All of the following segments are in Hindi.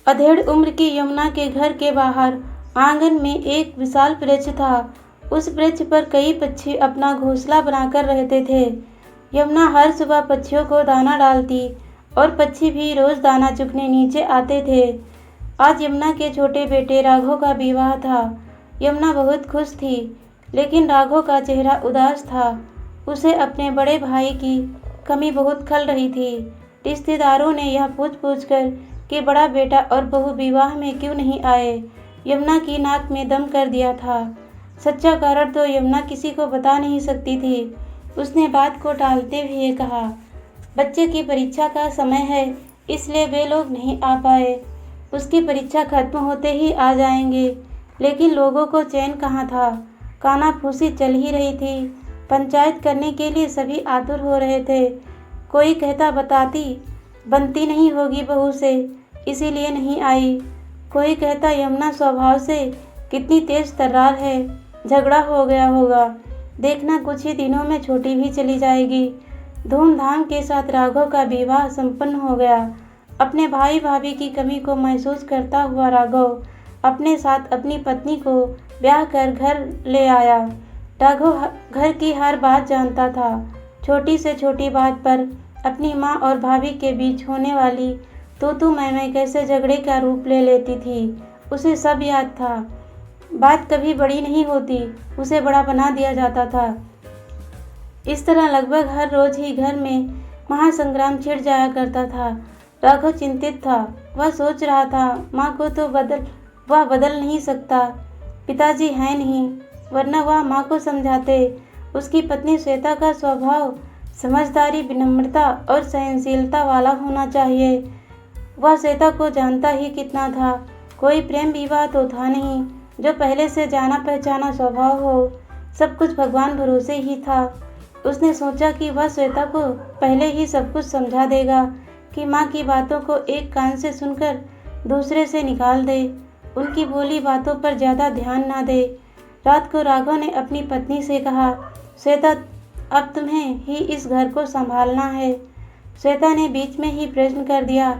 अधेड़ उम्र की यमुना के घर के बाहर आंगन में एक विशाल वृक्ष था। उस वृक्ष पर कई पक्षी अपना घोंसला बनाकर रहते थे। यमुना हर सुबह पक्षियों को दाना डालती और पक्षी भी रोज दाना चुगने नीचे आते थे। आज यमुना के छोटे बेटे राघव का विवाह था। यमुना बहुत खुश थी, लेकिन राघव का चेहरा उदास था। उसे अपने बड़े भाई की कमी बहुत खल रही थी। रिश्तेदारों ने यह पूछ पूछ कर कि बड़ा बेटा और बहू विवाह में क्यों नहीं आए, यमुना की नाक में दम कर दिया था। सच्चा कारण तो यमुना किसी को बता नहीं सकती थी। उसने बात को टालते हुए कहा, बच्चे की परीक्षा का समय है, इसलिए वे लोग नहीं आ पाए। उसकी परीक्षा खत्म होते ही आ जाएंगे। लेकिन लोगों को चैन कहाँ था। कानाफूसी चल ही रही थी। पंचायत करने के लिए सभी आतुर हो रहे थे। कोई कहता बताती बनती नहीं होगी बहू से, इसीलिए नहीं आई। कोई कहता यमुना स्वभाव से कितनी तेज तर्रार है, झगड़ा हो गया होगा। देखना कुछ ही दिनों में छोटी भी चली जाएगी। धूमधाम के साथ राघव का विवाह संपन्न हो गया। अपने भाई भाभी की कमी को महसूस करता हुआ राघव अपने साथ अपनी पत्नी को ब्याह कर घर ले आया। राघव घर की हर बात जानता था। छोटी से छोटी बात पर अपनी माँ और भाभी के बीच होने वाली तू मैं कैसे झगड़े का रूप ले लेती थी, उसे सब याद था। बात कभी बड़ी नहीं होती, उसे बड़ा बना दिया जाता था। इस तरह लगभग हर रोज ही घर में महासंग्राम छिड़ जाया करता था। राघव चिंतित था। वह सोच रहा था, माँ को तो वह बदल नहीं सकता, पिताजी हैं नहीं, वरना वह माँ को समझाते। उसकी पत्नी श्वेता का स्वभाव समझदारी, विनम्रता और सहनशीलता वाला होना चाहिए। वह श्वेता को जानता ही कितना था। कोई प्रेम विवाह तो था नहीं जो पहले से जाना पहचाना स्वभाव हो। सब कुछ भगवान भरोसे ही था। उसने सोचा कि वह श्वेता को पहले ही सब कुछ समझा देगा, कि माँ की बातों को एक कान से सुनकर दूसरे से निकाल दे, उनकी बोली बातों पर ज़्यादा ध्यान ना दे। रात को राघव ने अपनी पत्नी से कहा, श्वेता अब तुम्हें ही इस घर को संभालना है। श्वेता ने बीच में ही प्रश्न कर दिया,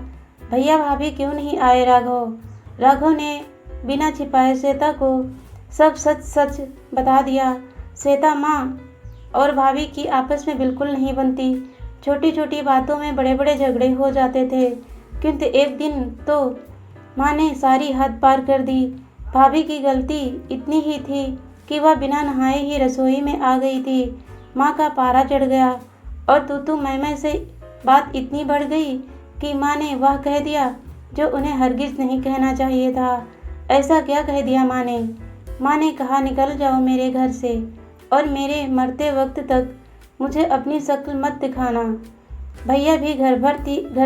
भैया भाभी क्यों नहीं आए राघव? राघव ने बिना छिपाए श्वेता को सब सच सच बता दिया। श्वेता माँ और भाभी की आपस में बिल्कुल नहीं बनती। छोटी छोटी बातों में बड़े बड़े झगड़े हो जाते थे। किंतु एक दिन तो माँ ने सारी हद पार कर दी। भाभी की गलती इतनी ही थी कि वह बिना नहाए ही रसोई में आ गई थी। माँ का पारा चढ़ गया और तू मैं से बात इतनी बढ़ गई कि माँ ने वह कह दिया जो उन्हें हरगिज नहीं कहना चाहिए था। ऐसा क्या कह दिया माँ ने? माँ ने कहा, निकल जाओ मेरे घर से और मेरे मरते वक्त तक मुझे अपनी शक्ल मत दिखाना। भैया भी घर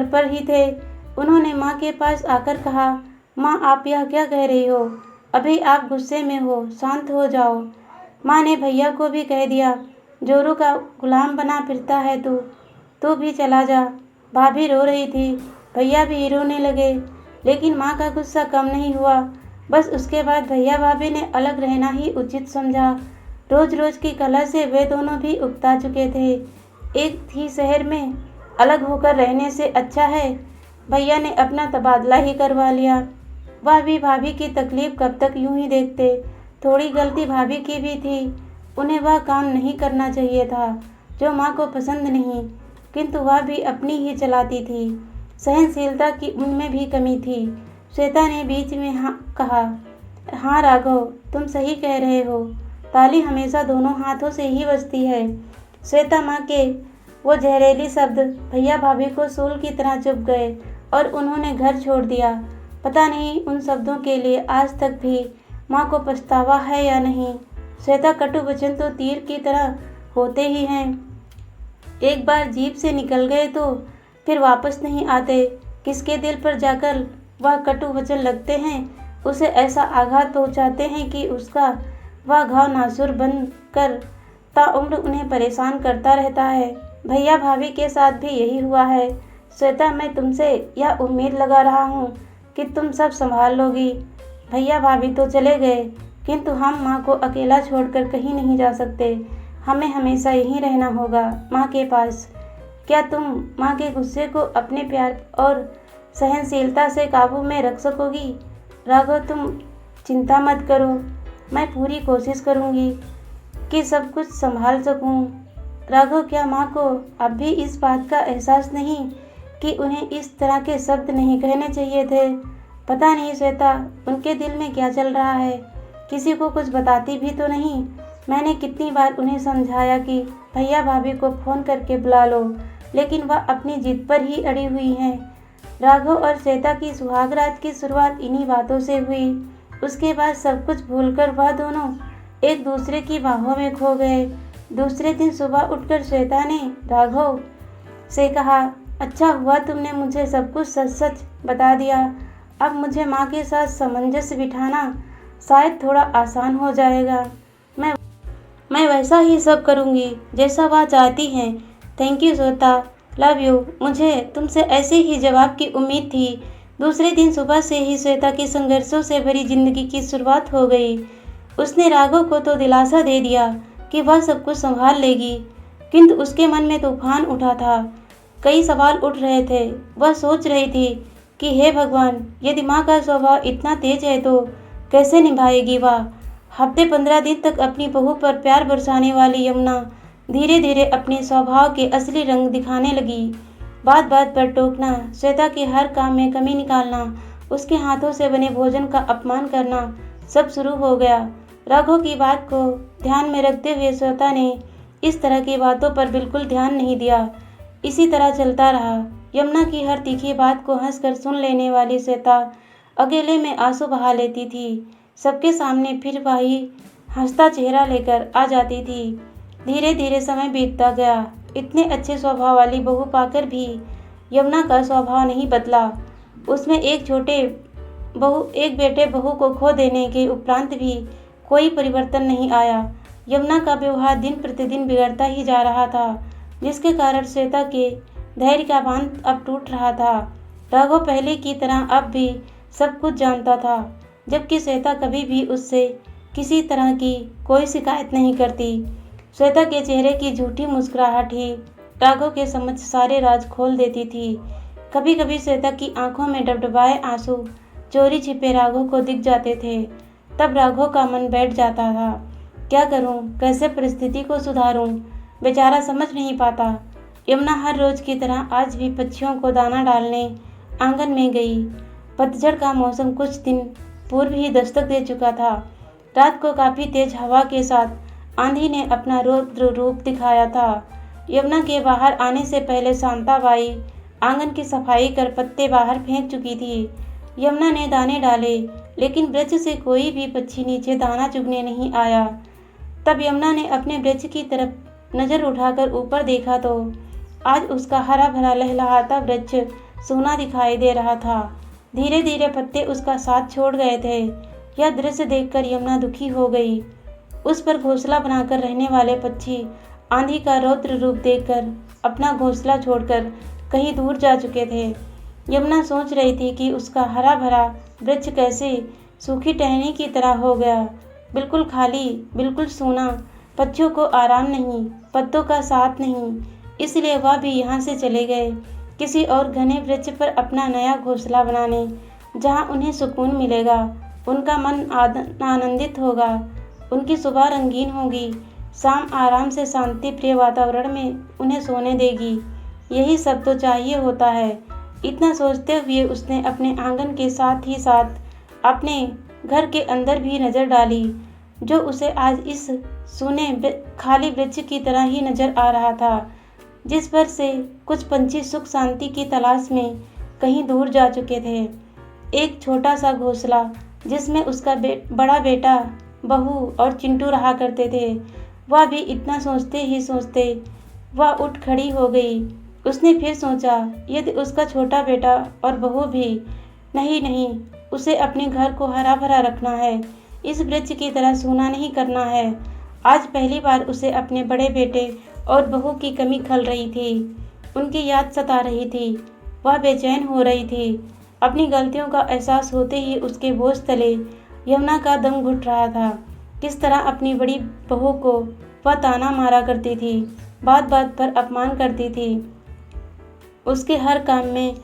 पर ही थे। उन्होंने माँ के पास आकर कहा, माँ आप यह क्या कह रही हो? अभी आप गुस्से में हो, शांत हो जाओ। माँ ने भैया को भी कह दिया, जोरू का गुलाम बना फिरता है तू भी चला जा। भाभी रो रही थी, भैया भी रोने लगे, लेकिन माँ का गुस्सा कम नहीं हुआ। बस उसके बाद भैया भाभी ने अलग रहना ही उचित समझा। रोज रोज की कलह से वे दोनों भी उकता चुके थे। एक ही शहर में अलग होकर रहने से अच्छा है भैया ने अपना तबादला ही करवा लिया। वह भी भाभी की तकलीफ कब तक यूं ही देखते। थोड़ी गलती भाभी की भी थी। उन्हें वह काम नहीं करना चाहिए था जो माँ को पसंद नहीं, किंतु वह भी अपनी ही चलाती थी। सहनशीलता की उनमें भी कमी थी। श्वेता ने बीच में कहा, हाँ राघव तुम सही कह रहे हो, ताली हमेशा दोनों हाथों से ही बजती है। श्वेता माँ के वो जहरीली शब्द भैया भाभी को सूल की तरह चुभ गए और उन्होंने घर छोड़ दिया। पता नहीं उन शब्दों के लिए आज तक भी माँ को पछतावा है या नहीं। श्वेता कटु वचन तो तीर की तरह होते ही हैं। एक बार जीभ से निकल गए तो फिर वापस नहीं आते। किसके दिल पर जाकर वह कटु वचन लगते हैं, उसे ऐसा आघात पहुँचाते हैं कि उसका वह घाव नासुर बन कर ताउम्र उन्हें परेशान करता रहता है। भैया भाभी के साथ भी यही हुआ है। श्वेता मैं तुमसे यह उम्मीद लगा रहा हूँ कि तुम सब संभाल लोगी। भैया भाभी तो चले गए, किंतु हम माँ को अकेला छोड़कर कहीं नहीं जा सकते। हमें हमेशा यहीं रहना होगा, माँ के पास। क्या तुम माँ के गुस्से को अपने प्यार और सहनशीलता से काबू में रख सकोगी? राघव, तुम चिंता मत करो, मैं पूरी कोशिश करूँगी कि सब कुछ संभाल सकूँ। राघव, क्या माँ को अब भी इस बात का एहसास नहीं कि उन्हें इस तरह के शब्द नहीं कहने चाहिए थे? पता नहीं श्वेता, उनके दिल में क्या चल रहा है। किसी को कुछ बताती भी तो नहीं। मैंने कितनी बार उन्हें समझाया कि भैया भाभी को फ़ोन करके बुला लो, लेकिन वह अपनी जिद पर ही अड़ी हुई हैं। राघव और श्वेता की सुहाग रात की शुरुआत इन्हीं बातों से हुई। उसके बाद सब कुछ भूलकर वह दोनों एक दूसरे की बाहों में खो गए। दूसरे दिन सुबह उठकर श्वेता ने राघव से कहा, अच्छा हुआ तुमने मुझे सब कुछ सच सच बता दिया। अब मुझे माँ के साथ सामंजस्य बिठाना शायद थोड़ा आसान हो जाएगा। मैं वैसा ही सब करूँगी जैसा वह चाहती हैं। Thank you Shweta, love you. मुझे तुमसे ऐसे ही जवाब की उम्मीद थी। दूसरे दिन सुबह से ही श्वेता की संघर्षों से भरी जिंदगी की शुरुआत हो गई। उसने राघव को तो दिलासा दे दिया कि वह सब कुछ संभाल लेगी, किंतु उसके मन में तूफान उठा था। कई सवाल उठ रहे थे। वह सोच रही थी कि हे भगवान, यदि माँ का स्वभाव इतना तेज है तो कैसे निभाएगी वह। हफ्ते 15 दिन तक अपनी बहू पर प्यार बरसाने वाली यमुना धीरे धीरे अपने स्वभाव के असली रंग दिखाने लगी। बात बात पर टोकना, श्वेता के हर काम में कमी निकालना, उसके हाथों से बने भोजन का अपमान करना, सब शुरू हो गया। राघव की बात को ध्यान में रखते हुए श्वेता ने इस तरह की बातों पर बिल्कुल ध्यान नहीं दिया। इसी तरह चलता रहा। यमुना की हर तीखी बात को हंसकर सुन लेने वाली श्वेता अकेले में आंसू बहा लेती थी। सबके सामने फिर वही हंसता चेहरा लेकर आ जाती थी। धीरे धीरे समय बीतता गया। इतने अच्छे स्वभाव वाली बहू पाकर भी यमुना का स्वभाव नहीं बदला। उसमें एक बेटे बहू को खो देने के उपरांत भी कोई परिवर्तन नहीं आया। यमुना का व्यवहार दिन प्रतिदिन बिगड़ता ही जा रहा था, जिसके कारण श्वेता के धैर्य का बांध अब टूट रहा था। राघव पहले की तरह अब भी सब कुछ जानता था, जबकि श्वेता कभी भी उससे किसी तरह की कोई शिकायत नहीं करती। श्वेता के चेहरे की झूठी मुस्कुराहट ही राघव के समक्ष सारे राज खोल देती थी। कभी कभी श्वेता की आंखों में डबडबाए आंसू चोरी छिपे राघव को दिख जाते थे। तब राघव का मन बैठ जाता था। क्या करूं, कैसे परिस्थिति को सुधारूं, बेचारा समझ नहीं पाता। यमुना हर रोज की तरह आज भी पक्षियों को दाना डालने आंगन में गई। पतझड़ का मौसम कुछ दिन पूर्व ही दस्तक दे चुका था। रात को काफ़ी तेज हवा के साथ आंधी ने अपना रौद्र रूप दिखाया था। यमुना के बाहर आने से पहले शांताबाई आंगन की सफाई कर पत्ते बाहर फेंक चुकी थी। यमुना ने दाने डाले, लेकिन वृक्ष से कोई भी पक्षी नीचे दाना चुगने नहीं आया। तब यमुना ने अपने वृक्ष की तरफ नज़र उठाकर ऊपर देखा तो आज उसका हरा भरा लहलहाता वृक्ष सूना दिखाई दे रहा था। धीरे धीरे पत्ते उसका साथ छोड़ गए थे। यह दृश्य देखकर यमुना दुखी हो गई। उस पर घोंसला बनाकर रहने वाले पक्षी आंधी का रौद्र रूप देखकर अपना घोंसला छोड़कर कहीं दूर जा चुके थे। यमुना सोच रही थी कि उसका हरा भरा वृक्ष कैसे सूखी टहनी की तरह हो गया, बिल्कुल खाली, बिल्कुल सूना। पक्षियों को आराम नहीं, पत्तों का साथ नहीं, इसलिए वह भी यहाँ से चले गए किसी और घने वृक्ष पर अपना नया घोंसला बनाने, जहाँ उन्हें सुकून मिलेगा, उनका मन आनंदित होगा, उनकी सुबह रंगीन होगी, शाम आराम से शांति प्रिय वातावरण में उन्हें सोने देगी। यही सब तो चाहिए होता है। इतना सोचते हुए उसने अपने आंगन के साथ ही साथ अपने घर के अंदर भी नज़र डाली, जो उसे आज इस सूने खाली वृक्ष की तरह ही नज़र आ रहा था, जिस पर से कुछ पंछी सुख शांति की तलाश में कहीं दूर जा चुके थे। एक छोटा सा घोंसला जिसमें उसका बड़ा बेटा, बहू और चिंटू रहा करते थे। वह भी इतना सोचते ही सोचते वह उठ खड़ी हो गई। उसने फिर सोचा, यदि उसका छोटा बेटा और बहू भी नहीं, उसे अपने घर को हरा भरा रखना है, इस वृक्ष की तरह सूना नहीं करना है। आज पहली बार उसे अपने बड़े बेटे और बहू की कमी खल रही थी। उनकी याद सता रही थी। वह बेचैन हो रही थी। अपनी गलतियों का एहसास होते ही उसके बोझ तले यमुना का दम घुट रहा था। किस तरह अपनी बड़ी बहू को वह ताना मारा करती थी, बात बात पर अपमान करती थी, उसके हर काम में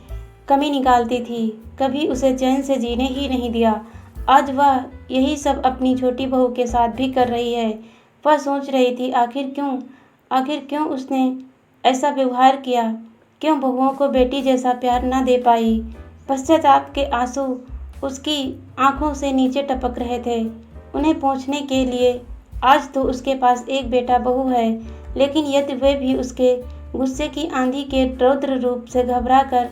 कमी निकालती थी, कभी उसे चैन से जीने ही नहीं दिया। आज वह यही सब अपनी छोटी बहू के साथ भी कर रही है। वह सोच रही थी आखिर क्यों उसने ऐसा व्यवहार किया, क्यों बहुओं को बेटी जैसा प्यार न दे पाई। पश्चाताप के आंसू उसकी आंखों से नीचे टपक रहे थे। उन्हें पोंछने के लिए आज तो उसके पास एक बेटा बहू है, लेकिन यदि वे भी उसके गुस्से की आंधी के रौद्र रूप से घबरा कर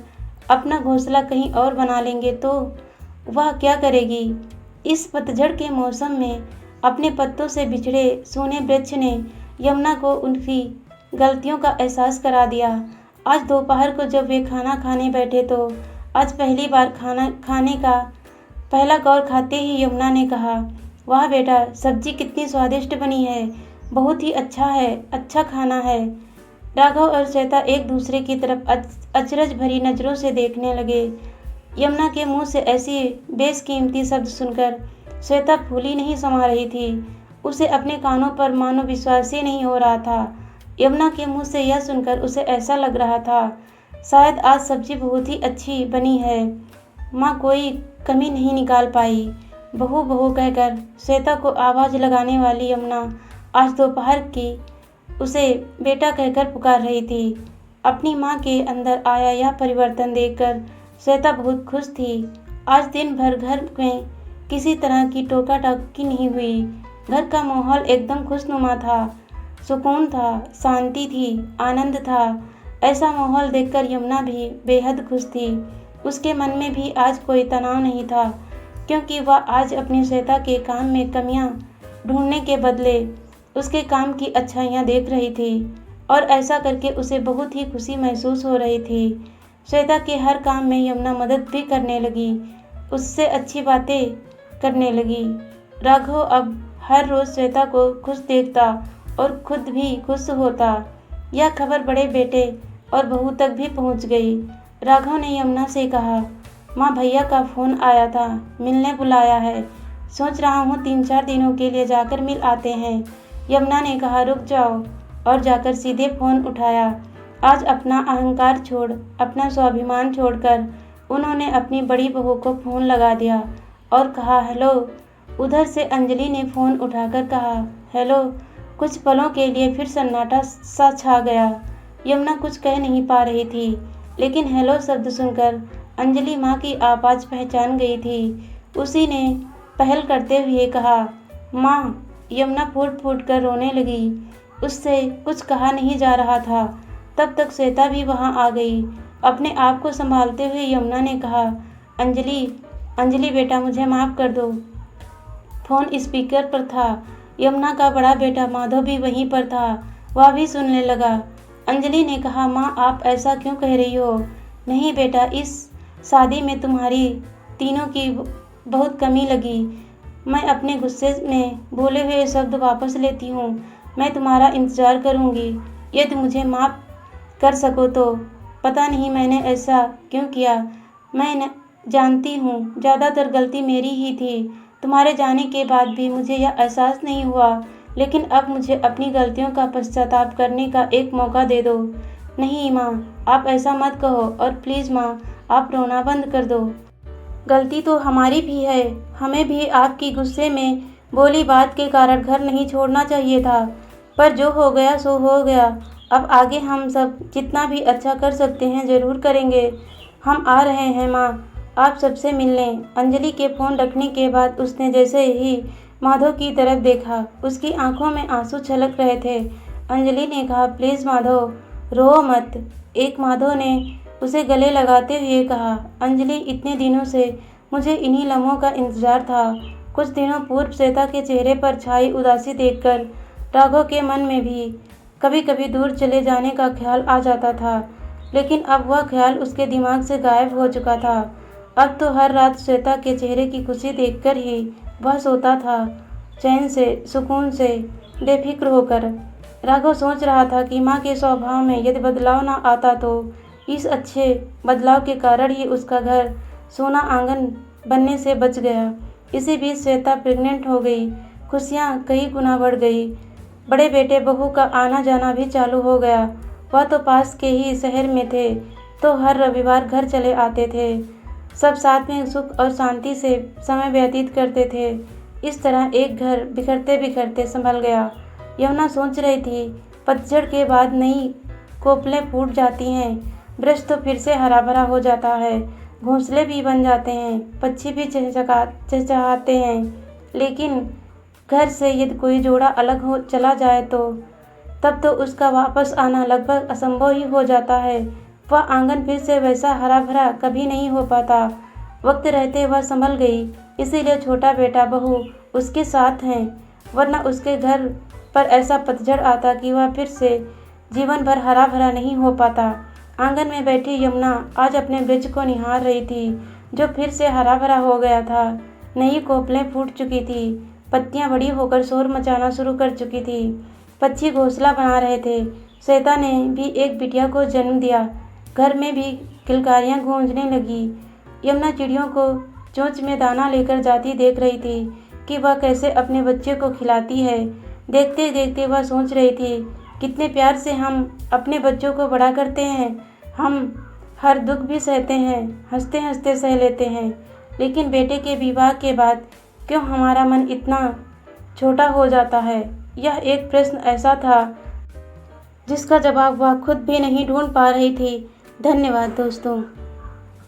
अपना घोंसला कहीं और बना लेंगे तो वह क्या करेगी। इस पतझड़ के मौसम में अपने पत्तों से बिछड़े सूने वृक्ष ने यमुना को उनकी गलतियों का एहसास करा दिया। आज दोपहर को जब वे खाना खाने बैठे तो आज पहली बार खाना खाने का पहला कौर खाते ही यमुना ने कहा, वाह बेटा, सब्जी कितनी स्वादिष्ट बनी है, बहुत ही अच्छा है, अच्छा खाना है। राघव और श्वेता एक दूसरे की तरफ अचरज भरी नज़रों से देखने लगे। यमुना के मुंह से ऐसी बेशकीमती शब्द सुनकर श्वेता फूली नहीं समा रही थी। उसे अपने कानों पर मानो विश्वास ही नहीं हो रहा था। यमुना के मुंह से यह सुनकर उसे ऐसा लग रहा था शायद आज सब्जी बहुत ही अच्छी बनी है, माँ कोई कमी नहीं निकाल पाई। बहू बहू कहकर श्वेता को आवाज़ लगाने वाली यमुना आज दोपहर की उसे बेटा कहकर पुकार रही थी। अपनी माँ के अंदर आया यह परिवर्तन देखकर श्वेता बहुत खुश थी। आज दिन भर घर में किसी तरह की टोका टाकी नहीं हुई। घर का माहौल एकदम खुशनुमा था, सुकून था, शांति थी, आनंद था। ऐसा माहौल देखकर यमुना भी बेहद खुश थी। उसके मन में भी आज कोई तनाव नहीं था, क्योंकि वह आज अपनी श्वेता के काम में कमियां ढूंढने के बदले उसके काम की अच्छाइयां देख रही थी, और ऐसा करके उसे बहुत ही खुशी महसूस हो रही थी। श्वेता के हर काम में यमुना मदद भी करने लगी, उससे अच्छी बातें करने लगी। राघव अब हर रोज़ श्वेता को खुश देखता और खुद भी खुश होता। यह खबर बड़े बेटे और बहू तक भी पहुंच गई। राघव ने यमुना से कहा, माँ भैया का फ़ोन आया था, मिलने बुलाया है, सोच रहा हूँ 3-4 दिनों के लिए जाकर मिल आते हैं। यमुना ने कहा, रुक जाओ, और जाकर सीधे फ़ोन उठाया। आज अपना अहंकार छोड़, अपना स्वाभिमान छोड़कर उन्होंने अपनी बड़ी बहू को फ़ोन लगा दिया और कहा, हेलो। उधर से अंजलि ने फ़ोन उठाकर कहा, हेलो। कुछ पलों के लिए फिर सन्नाटा सा छा गया। यमुना कुछ कह नहीं पा रही थी, लेकिन हेलो शब्द सुनकर अंजलि माँ की आवाज़ पहचान गई थी। उसी ने पहल करते हुए कहा, माँ। यमुना फूट फूट कर रोने लगी। उससे कुछ कहा नहीं जा रहा था। तब तक श्वेता भी वहाँ आ गई। अपने आप को संभालते हुए यमुना ने कहा, अंजलि बेटा, मुझे माफ़ कर दो। फ़ोन स्पीकर पर था। यमुना का बड़ा बेटा माधव भी वहीं पर था, वह भी सुनने लगा। अंजलि ने कहा, माँ आप ऐसा क्यों कह रही हो। नहीं बेटा, इस शादी में तुम्हारी तीनों की बहुत कमी लगी। मैं अपने गुस्से में बोले हुए शब्द वापस लेती हूँ। मैं तुम्हारा इंतज़ार करूँगी, यदि मुझे माफ़ कर सको तो। पता नहीं मैंने ऐसा क्यों किया। मैं जानती हूँ ज़्यादातर गलती मेरी ही थी। तुम्हारे जाने के बाद भी मुझे यह एहसास नहीं हुआ, लेकिन अब मुझे अपनी गलतियों का पश्चाताप करने का एक मौका दे दो। नहीं माँ, आप ऐसा मत कहो, और प्लीज़ माँ, आप रोना बंद कर दो। गलती तो हमारी भी है, हमें भी आपकी गुस्से में बोली बात के कारण घर नहीं छोड़ना चाहिए था, पर जो हो गया सो हो गया। अब आगे हम सब जितना भी अच्छा कर सकते हैं ज़रूर करेंगे। हम आ रहे हैं माँ, आप सबसे मिलने। अंजलि के फ़ोन रखने के बाद उसने जैसे ही माधव की तरफ देखा, उसकी आंखों में आंसू छलक रहे थे। अंजलि ने कहा, प्लीज़ माधव, रो मत। एक माधव ने उसे गले लगाते हुए कहा, अंजलि, इतने दिनों से मुझे इन्हीं लम्हों का इंतज़ार था। कुछ दिनों पूर्व श्वेता के चेहरे पर छाई उदासी देखकर राघव के मन में भी कभी कभी दूर चले जाने का ख्याल आ जाता था, लेकिन अब वह ख्याल उसके दिमाग से गायब हो चुका था। अब तो हर रात श्वेता के चेहरे की खुशी देखकर ही वह सोता था, चैन से, सुकून से, बेफिक्र होकर। राघव सोच रहा था कि माँ के स्वभाव में यदि बदलाव न आता तो इस अच्छे बदलाव के कारण ही उसका घर सोना आंगन बनने से बच गया। इसी बीच श्वेता प्रेग्नेंट हो गई। खुशियाँ कई गुना बढ़ गई। बड़े बेटे बहू का आना जाना भी चालू हो गया। वह तो पास के ही शहर में थे। तो हर रविवार घर चले आते थे। सब साथ में सुख और शांति से समय व्यतीत करते थे। इस तरह एक घर बिखरते बिखरते संभल गया। यमुना सोच रही थी, पतझड़ के बाद नई कोपलें फूट जाती हैं, वृक्ष तो फिर से हरा भरा हो जाता है, घोंसले भी बन जाते हैं, पक्षी भी चहचहाते हैं। लेकिन घर से यदि कोई जोड़ा अलग हो चला जाए तब तो उसका वापस आना लगभग असंभव ही हो जाता है। वह आंगन फिर से वैसा हरा भरा कभी नहीं हो पाता। वक्त रहते वह संभल गई, इसीलिए छोटा बेटा बहू उसके साथ हैं, वरना उसके घर पर ऐसा पतझड़ आता कि वह फिर से जीवन भर हरा भरा नहीं हो पाता। आंगन में बैठी यमुना आज अपने वृक्ष को निहार रही थी, जो फिर से हरा भरा हो गया था। नई कोपलें फूट चुकी थी, पत्तियां बड़ी होकर शोर मचाना शुरू कर चुकी थी, पक्षी घोंसला बना रहे थे, श्वेता ने भी एक बिटिया को जन्म दिया। घर में भी किलकारियां गूंजने लगी। यमुना चिड़ियों को चोंच में दाना लेकर जाती देख रही थी कि वह कैसे अपने बच्चे को खिलाती है। देखते देखते वह सोच रही थी, कितने प्यार से हम अपने बच्चों को बड़ा करते हैं। हम हर दुख भी सहते हैं, हंसते हंसते सह लेते हैं, लेकिन बेटे के विवाह के बाद क्यों हमारा मन इतना छोटा हो जाता है? यह एक प्रश्न ऐसा था जिसका जवाब वह खुद भी नहीं ढूंढ पा रही थी। धन्यवाद दोस्तों।